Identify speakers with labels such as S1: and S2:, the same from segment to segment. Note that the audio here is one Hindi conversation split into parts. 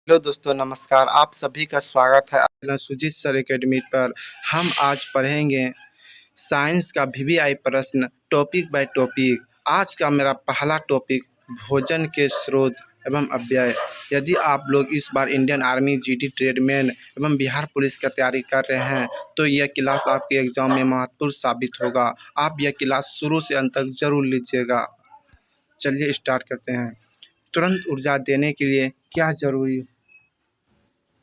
S1: हेलो दोस्तों, नमस्कार। आप सभी का स्वागत है सुजीत सर एकेडमी पर। हम आज पढ़ेंगे साइंस का वीवीआई प्रश्न टॉपिक बाय टॉपिक। आज का मेरा पहला टॉपिक भोजन के स्रोत एवं अव्यय। यदि आप लोग इस बार इंडियन आर्मी, जीडी, ट्रेडमैन एवं बिहार पुलिस का तैयारी कर रहे हैं तो यह क्लास आपके एग्जाम में महत्वपूर्ण साबित होगा। आप यह क्लास शुरू से अंत तक जरूर लीजिएगा। चलिए स्टार्ट करते हैं। तुरंत ऊर्जा देने के लिए क्या जरूरी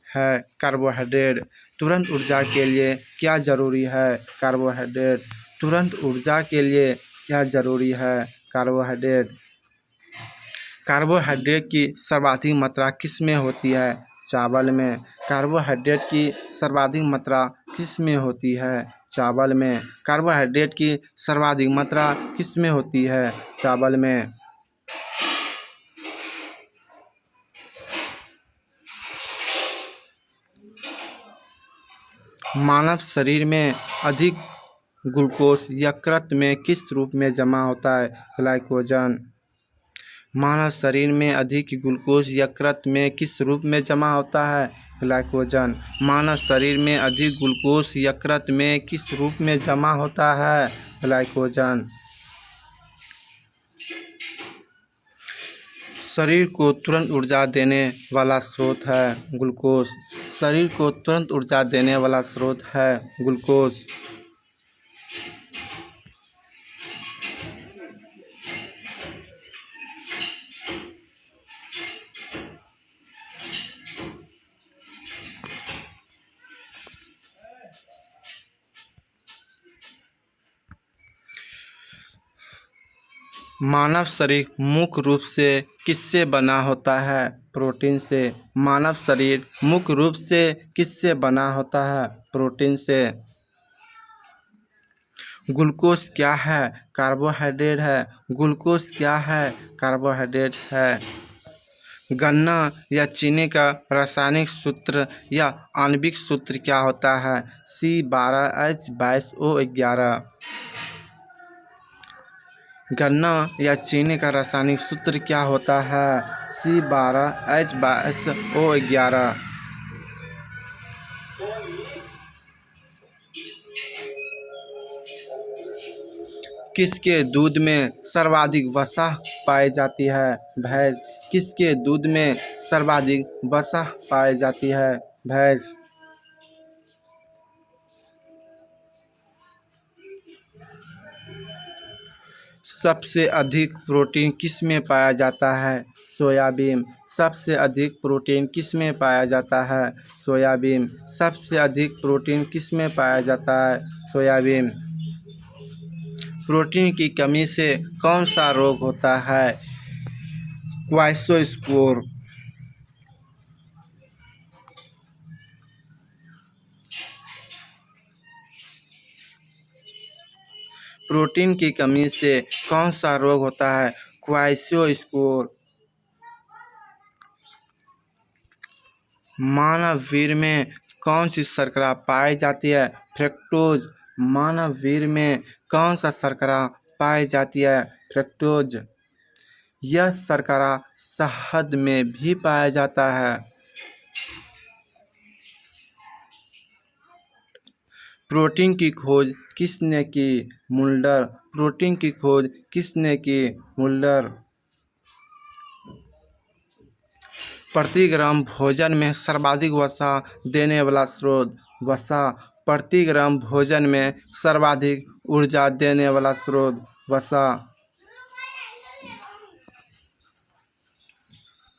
S1: है? कार्बोहाइड्रेट। तुरंत ऊर्जा के लिए क्या जरूरी है? कार्बोहाइड्रेट। तुरंत ऊर्जा के लिए क्या जरूरी है? कार्बोहाइड्रेट। कार्बोहाइड्रेट की सर्वाधिक मात्रा किस में होती है? चावल में। कार्बोहाइड्रेट की सर्वाधिक मात्रा किस में होती है? चावल में। कार्बोहाइड्रेट की सर्वाधिक मात्रा किस में होती है? चावल में। मानव शरीर में अधिक ग्लूकोज यकृत में किस रूप में जमा होता है? ग्लाइकोजन। मानव शरीर में अधिक ग्लूकोज यकृत में किस रूप में जमा होता है? ग्लाइकोजन। मानव शरीर में अधिक ग्लूकोज यकृत में किस रूप में जमा होता है? ग्लाइकोजन। शरीर को तुरंत ऊर्जा देने वाला स्रोत है ग्लूकोज। शरीर को तुरंत ऊर्जा देने वाला स्रोत है ग्लूकोज। मानव शरीर मुख्य रूप से किससे बना होता है? प्रोटीन से। मानव शरीर मुख्य रूप से किससे बना होता है? प्रोटीन से। ग्लूकोज क्या है? कार्बोहाइड्रेट है। ग्लूकोज क्या है? कार्बोहाइड्रेट है। गन्ना या चीनी का रासायनिक सूत्र या आणविक सूत्र क्या होता है? C12H22O11। गन्ना या चीनी का रासायनिक सूत्र क्या होता है? C12H22O11। किसके दूध में सर्वाधिक वसा पाई जाती है? भैंस। किसके दूध में सर्वाधिक वसा पाई जाती है? भैंस। सबसे अधिक प्रोटीन किस में पाया जाता है? सोयाबीन। सबसे अधिक प्रोटीन किस में पाया जाता है? सोयाबीन। सबसे अधिक प्रोटीन किस में पाया जाता है? सोयाबीन। प्रोटीन की कमी से कौन सा रोग होता है? क्वाइसोस्पोर। प्रोटीन की कमी से कौन सा रोग होता है? क्वाइसोस्पोर। मानव वीर्य में कौन सी शर्करा पाई जाती है? फ्रक्टोज। मानव वीर्य में कौन सा शर्करा पाई जाती है? फ्रक्टोज। यह शर्करा शहद में भी पाया जाता है। प्रोटीन की खोज किसने की? मुल्डर। प्रोटीन की खोज किसने की? मुल्डर। प्रति ग्राम भोजन में सर्वाधिक वसा देने वाला स्रोत? वसा। प्रति ग्राम भोजन में सर्वाधिक ऊर्जा देने वाला स्रोत? वसा।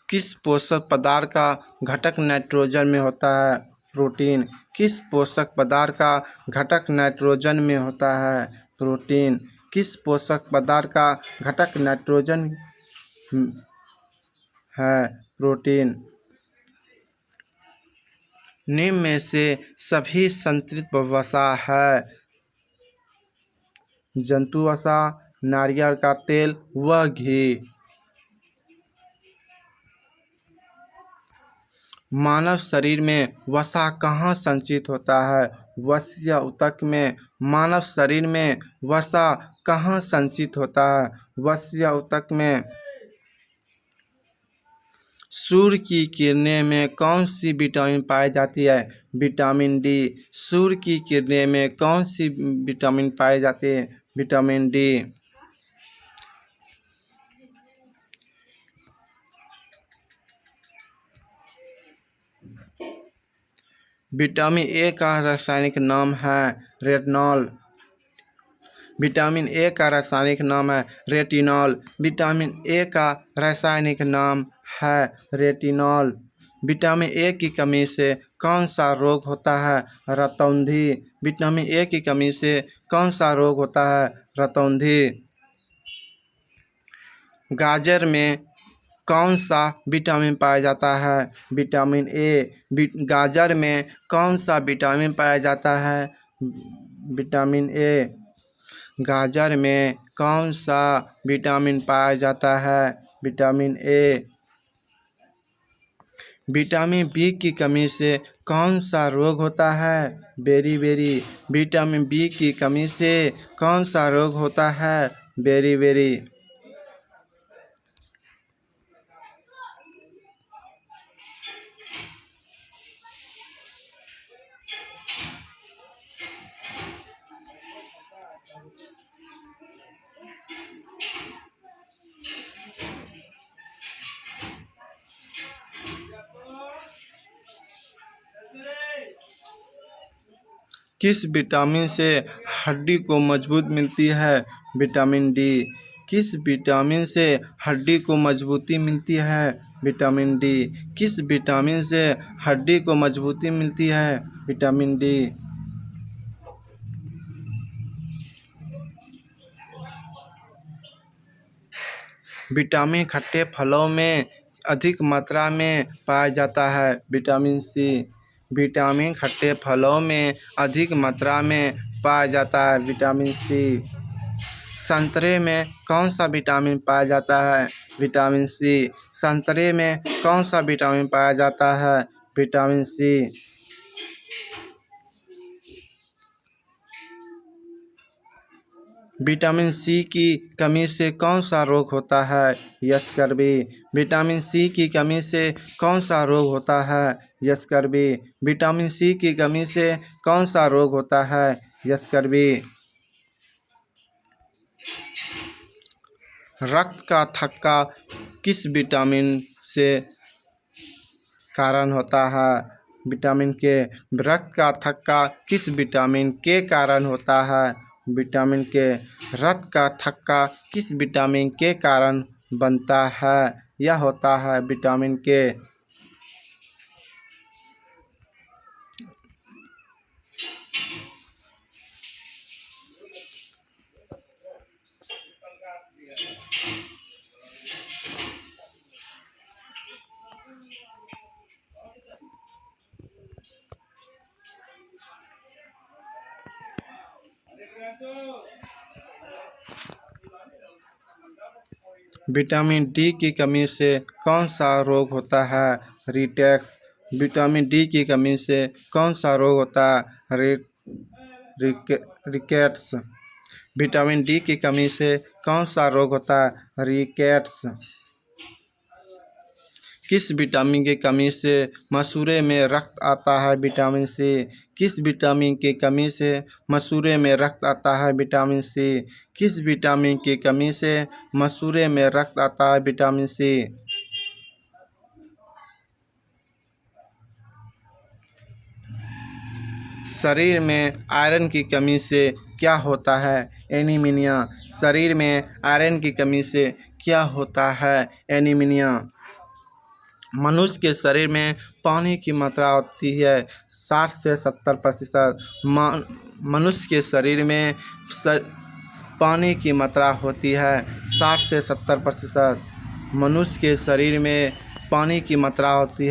S1: किस पोषक पदार्थ का घटक नाइट्रोजन में होता है? प्रोटीन। किस पोषक पदार्थ का घटक नाइट्रोजन में होता है? प्रोटीन। किस पोषक पदार्थ का घटक नाइट्रोजन है? प्रोटीन। निम्न में से सभी संतृप्त वसा है? जंतु वसा, नारियल का तेल व घी। मानव शरीर में वसा कहाँ संचित होता है? वस्य ऊतक में। मानव शरीर में वसा कहाँ संचित होता है? वस्य ऊतक में। सूर्य की किरणें में कौन सी विटामिन पाई जाती है? Vitamin D. सूर्य की किरणें में कौन सी विटामिन पाई जाती है? Vitamin D. विटामिन ए का रासायनिक नाम है रेटिनॉल। विटामिन ए का रासायनिक नाम है रेटिनॉल। विटामिन ए का रासायनिक नाम है रेटिनॉल। विटामिन ए की कमी से कौन सा रोग होता है? रतौंधी। विटामिन ए की कमी से कौन सा रोग होता है? रतौंधी। गाजर में कौन सा विटामिन पाया जाता है? Vitamin A. गाजर में कौन सा विटामिन पाया जाता है? Vitamin A. गाजर में कौन सा विटामिन पाया जाता है? Vitamin A. विटामिन बी की कमी से कौन सा रोग होता है? बेरी। विटामिन बी की कमी से कौन सा रोग होता है? बेरी। किस विटामिन से हड्डी को मजबूत मिलती है? Vitamin D. किस विटामिन से हड्डी को मजबूती मिलती है? Vitamin D. किस विटामिन से हड्डी को मजबूती मिलती है? Vitamin D. विटामिन खट्टे फलों में अधिक मात्रा में पाया जाता है। विटामिन सी। विटामिन खट्टे फलों में अधिक मात्रा में पाया जाता है। Vitamin C. संतरे में कौन सा विटामिन पाया जाता है? Vitamin C. संतरे में कौन सा विटामिन पाया जाता है? विटामिन सी। विटामिन सी की कमी से कौन सा रोग होता है? यस्कर्वी। विटामिन सी की कमी से कौन सा रोग होता है? यस्कर्वी। विटामिन सी की कमी से कौन सा रोग होता है? यस्कर्वी। रक्त का थक्का किस विटामिन से कारण होता है? विटामिन के। रक्त का थक्का किस विटामिन के कारण होता है? विटामिन के। रक्त का थक्का किस विटामिन के कारण बनता है या होता है? विटामिन के। विटामिन डी की कमी से कौन सा रोग होता है? रिटेक्स। विटामिन डी की कमी से कौन सा रोग होता है? रिकेट्स। विटामिन डी की कमी से कौन सा रोग होता है? रिकेट्स। किस विटामिन की कमी से मसूड़े में रक्त आता है? Vitamin C. किस विटामिन की कमी से मसूड़े में रक्त आता है? Vitamin C. किस विटामिन की कमी से मसूड़े में रक्त आता है? Vitamin C. शरीर में आयरन की कमी से क्या होता है? एनीमिया। शरीर में आयरन की कमी से क्या होता है? एनीमिया। मनुष्य के शरीर में पानी की मात्रा होती है 60 से 70%। मनुष्य के शरीर में पानी की मात्रा होती है 60 से 70%। मनुष्य के शरीर में पानी की मात्रा होती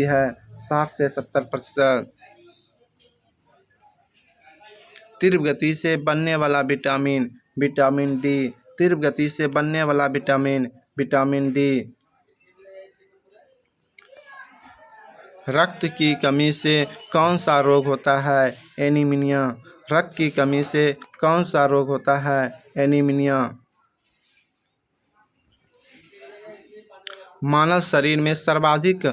S1: है 60 से 70%। तीव्र गति से बनने वाला विटामिन? Vitamin D. तीव्र गति से बनने वाला विटामिन? Vitamin D. रक्त की कमी से कौन सा रोग होता है? एनीमिया। रक्त की कमी से कौन सा रोग होता है? एनीमिया। मानव शरीर में सर्वाधिक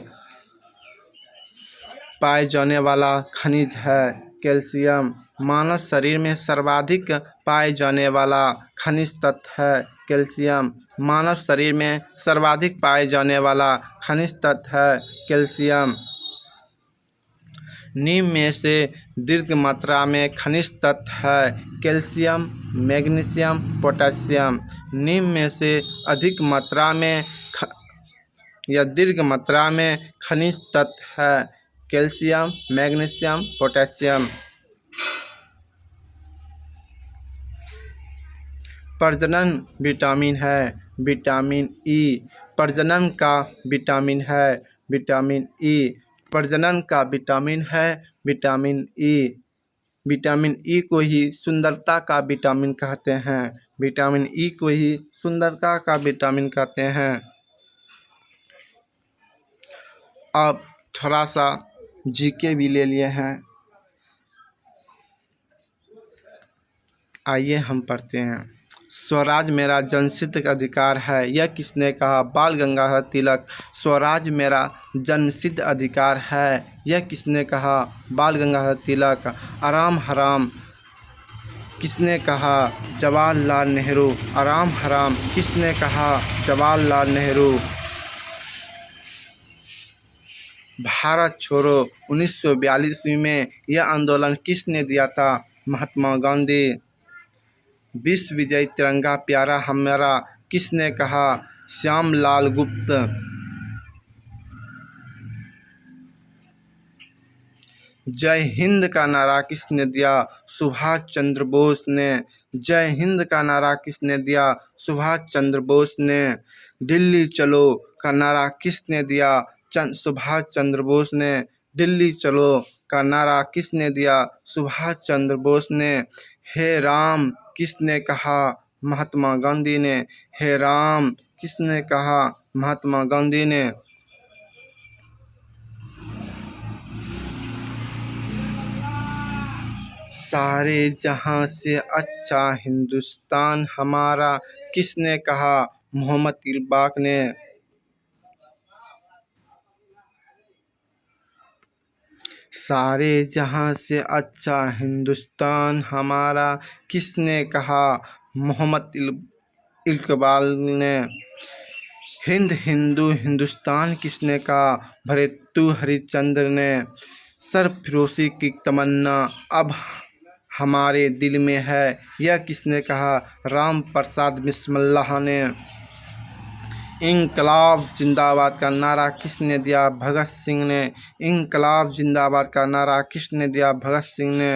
S1: पाए जाने वाला खनिज है कैल्शियम। मानव शरीर में सर्वाधिक पाए जाने वाला खनिज तत्व है कैल्शियम। मानव शरीर में सर्वाधिक पाए जाने वाला खनिज तत्व है कैल्शियम। नीम में से दीर्घ मात्रा में खनिज तत्व है कैल्शियम, मैग्नीशियम, पोटेशियम। नीम में से अधिक मात्रा में या दीर्घ मात्रा में खनिज तत्व है कैल्शियम, मैग्नीशियम, पोटेशियम। प्रजनन विटामिन है विटामिन ई। प्रजनन का विटामिन है विटामिन ई। प्रजनन का विटामिन है विटामिन ई। विटामिन ई को ही सुंदरता का विटामिन कहते हैं। विटामिन ई को ही सुंदरता का विटामिन कहते हैं। अब थोड़ा सा जीके भी ले लिए हैं, आइए हम पढ़ते हैं। स्वराज मेरा जनसिद्ध अधिकार है, यह किसने कहा? बाल गंगाधर तिलक। स्वराज मेरा जनसिद्ध अधिकार है, यह किसने कहा? बाल गंगाधर तिलक। आराम हराम किसने कहा? जवाहरलाल नेहरू। आराम हराम किसने कहा? जवाहरलाल नेहरू। भारत छोड़ो 1942 में यह आंदोलन किसने दिया था? महात्मा गांधी। विश्व विजय तिरंगा प्यारा हमारा किसने कहा? श्यामलाल गुप्त। जय हिंद का नारा किसने दिया? सुभाष चंद्र बोस ने। जय हिंद का नारा किसने दिया? सुभाष चंद्र बोस ने। दिल्ली चलो का नारा किसने दिया? सुभाष चंद्र बोस ने। दिल्ली चलो का नारा किसने दिया? सुभाष चंद्र बोस ने। हे राम किसने कहा? महात्मा गांधी ने। हे राम किसने कहा? महात्मा गांधी ने। सारे जहां से अच्छा हिंदुस्तान हमारा किसने कहा? मोहम्मद इकबाल ने। सारे जहां से अच्छा हिंदुस्तान हमारा किसने कहा? मोहम्मद इकबाल ने। हिंद हिंदू हिंदुस्तान किसने कहा? भरेतु हरिश्चंद्र ने। सरफरोशी की तमन्ना अब हमारे दिल में है, यह किसने कहा? राम प्रसाद बिस्मिल्लाह ने। इंकलाब जिंदाबाद का नारा किसने दिया? भगत सिंह ने। इंकलाब जिंदाबाद का नारा किसने दिया? भगत सिंह ने।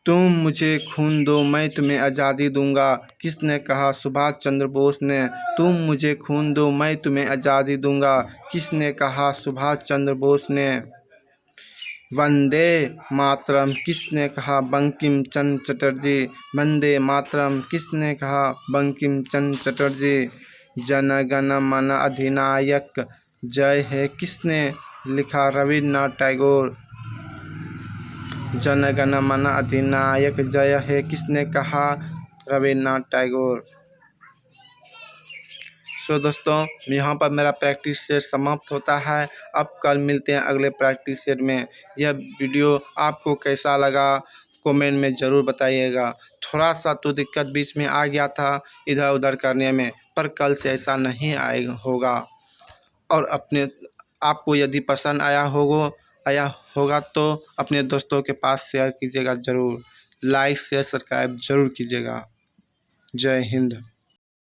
S1: तुम मुझे खून दो मैं तुम्हें आज़ादी दूंगा किसने कहा? सुभाष चंद्र बोस ने। तुम मुझे खून दो मैं तुम्हें आज़ादी दूंगा किसने कहा? सुभाष चंद्र बोस ने। वंदे मातरम किसने कहा? बंकिम चंद्र चटर्जी। वंदे मातरम किसने कहा? बंकिम चंद्र चटर्जी। जन गण मन अधिनायक जय है किसने लिखा? रविन्द्रनाथ टैगोर। जन गण मन अधिनायक जय है किसने कहा? रविन्द्रनाथ टैगोर। सो दोस्तों, यहाँ पर मेरा प्रैक्टिस सेट समाप्त होता है। अब कल मिलते हैं अगले प्रैक्टिस सेट में। यह वीडियो आपको कैसा लगा कमेंट में ज़रूर बताइएगा। थोड़ा सा तो दिक्कत बीच में आ गया था इधर उधर करने में, पर कल से ऐसा नहीं होगा। और आपको यदि पसंद आया होगा तो अपने दोस्तों के पास शेयर कीजिएगा ज़रूर। लाइक शेयर सब्सक्राइब ज़रूर कीजिएगा। जय हिंद।